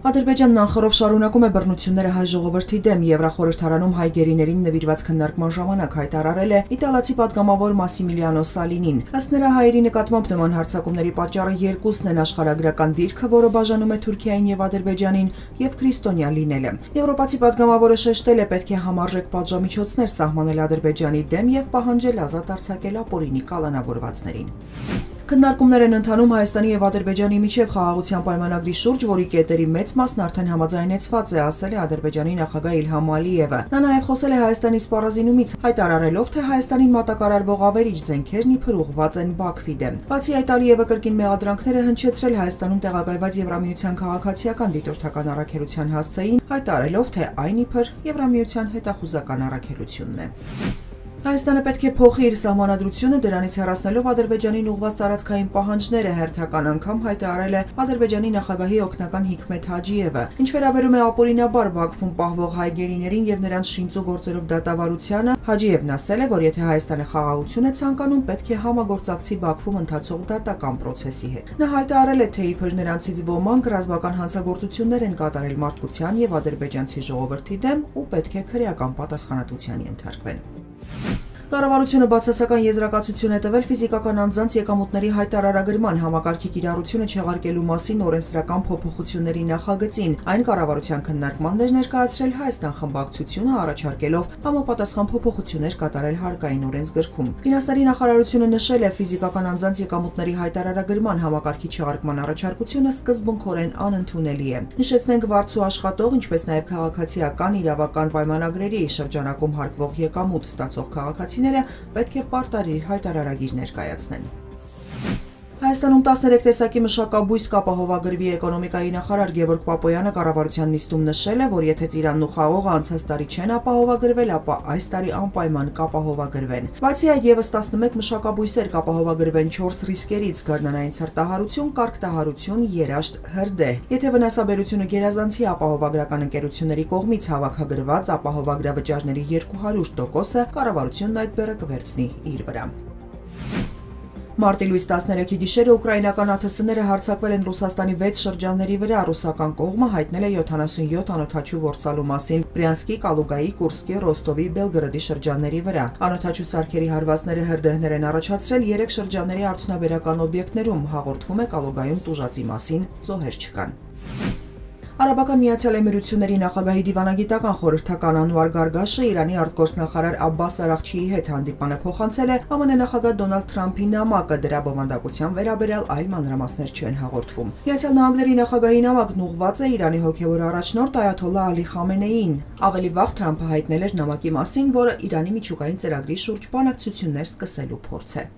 Ադրբեջանն անխռով շարունակում է բռնությունները հայ ժողովրդի դեմ Եվրախորհրդարանում հայ գերիներին նվիրված քննարկման ժամանակ հայտարարել է իտալացի պատգամավոր Մասիմիլիանո Սալինին։ Ըստ նրա հայերի նկատմամբ նման հարձակումների պատճառը երկուսն են՝ աշխարհագրական դիրքը, որը բաժանում է Թուրքիային եւ Ադրբեջանին, եւ քրիստոնյա լինելը։ Եվրոպացի պատգամավորը շեշտել է պետք է համարժեք պատժամիջոցներ սահմանել Ադրբեջանի դեմ եւ պահանջել ազատ արձակել ապօրինի կալանավորվածներին։ Քննարկումներ են ընթանում Հայաստանի եւ Ադրբեջանի միջև խաղաղության պայմանագրի շուրջ, որի կետերի մեծ մասն արդեն համաձայնեցված է, ասել է Ադրբեջանի նախագահ Իլհամ Ալիևը։ Նա նաեւ խոսել է Հայաստանի սպառազինումից, հայտարարելով, թե Հայաստանին մատակարարվող ավերիչ զենքերն իբր ուղղված են Բաքվի դեմ։ Բացի այդ, Ալիևը կրկին մեղադրանքներ է հնչեցրել Հայաստանում տեղակայված Եվրամիության քաղաքացիական դիտորդական առաքելության հասցեին, հայտարարելով, թե այն իբր Եվրամիության հետախուզական առաքելությունն է։ Հայաստանը պետք է փոխի իր սահմանադրությունը, դրանից հեռացնելով Ադրբեջանին ուղղված տարածքային պահանջները, հերթական անգամ հայտարարել է Ադրբեջանի նախագահի օգնական Հիքմեթ Հաջիևը։ Ինչ վերաբերում է ապօրինաբար Բաքվում պահվող հայ գերիներին եւ նրանց շինծու գործերով դատավարությանը, Հաջիևն ասել է, որ եթե Հայաստանը խաղաղություն է ցանկանում, պետք է համագործակցի Բաքվում ընթացող դատական process-ի հետ։ Նա հայտարարել է, թե իբր նրանցից ոմանք ռազմական հանցագործություններ են կատարել մարդկության եւ ադրբեջանցի ժողովրդի դեմ ու պետք է քրեական պատասխանատվության ենթարկվեն։ Կառավարությունը բացասական եզրակացություն է տվել ֆիզիկական անձանց եկամուտների հայտարարագրման համակարգի կիրառությունը չեղարկելու մասին օրենսդրական փոփոխությունների նախագծին։ Այն կառավարության քննարկմանն էր ներկայացրել Հայաստան խմբակցությունը, առաջարկելով համապատասխան փոփոխություններ կատարել հարկային օրենսգրքում։ Ֆինանսների նախարարությունը նշել է, ֆիզիկական անձանց եկամուտների հայտարարագրման համակարգի չեղարկման առաջարկությունը սկզբունքորեն անընդունելի է։ Նշեցնենք, վարձու աշխատող, ինչպես նաև քաղաքացիական իրավական պայմանագրերի շրջանակում հարկվող եկամուտ ստացող քաղաքացի պետք է պարտադիր հայտարարագիր ներկայացնեն։ Հայաստանում 13 տեսակի մշակաբույս կապահովագրվի էկոնոմիկայի նախարար Գևորգ Պապոյանը կառավարության նիստում նշել է, որ եթե Ծիրանն ու Խաղողը անցած տարի չեն ապահովագրվել, ապա այս տարի անպայման կապահովագրվեն։ Բացի այդ, եւս 11 մշակաբույսեր կապահովագրվեն 4 ռիսկերից՝ գարնանային ցրտահարություն, կարգտահարություն, երաշտ, հրդեհ։ Եթե վնասաբերությունը գերազանցի ապահովագրական ընկերությունների կողմից հավաքագրված ապահովագրավճարների 200%-ը, կառավարությունն այդ բեռը կվերցնի իր վրա։ Մարտի լույս 13-ի գիշերը ուկրաինական ԱԹՍ-ները հարձակվել են Ռուսաստանի 6 շրջանների վրա, ռուսական կողմը հայտնել է 77 անօդաչու որսալու մասին Բրյանսկի, Կալուգայի, Կուրսկի, Ռոստովի, Բելգրադի շրջանների վրա։ Անօդաչու սարքերի հարվածները հրդեհներ են առաջացրել 3 շրջանների արդյունաբերական օբյեկտներում, հաղորդվում է Կալուգայում տուժածի մասին, զոհեր չկան։ Արաբական Միացյալ Էմիրությունների նախագահի դիվանագիտական խորհրդական Անուար Գարգաշը Իրանի արտգործնախարար Աբբաս Արաղչիի հետ հանդիպանը փոխանցել է ԱՄՆ նախագահ Դոնալդ Թրամփի նամակը, դրա բովանդակության վերաբերյալ այլ մանրամասներ չեն հաղորդվում։ Միացյալ Նահանգների նախագահի նամակն ուղղված է Իրանի հոգևոր առաջնորդ Այաթոլլահ Ալի Խամենեիին։ Ավելի վաղ Թրամփը հայտնել էր նամակի մասին, որը Իրանի միջուկային ծրագրի շուրջ բանակցություններ սկսելու փորձ է։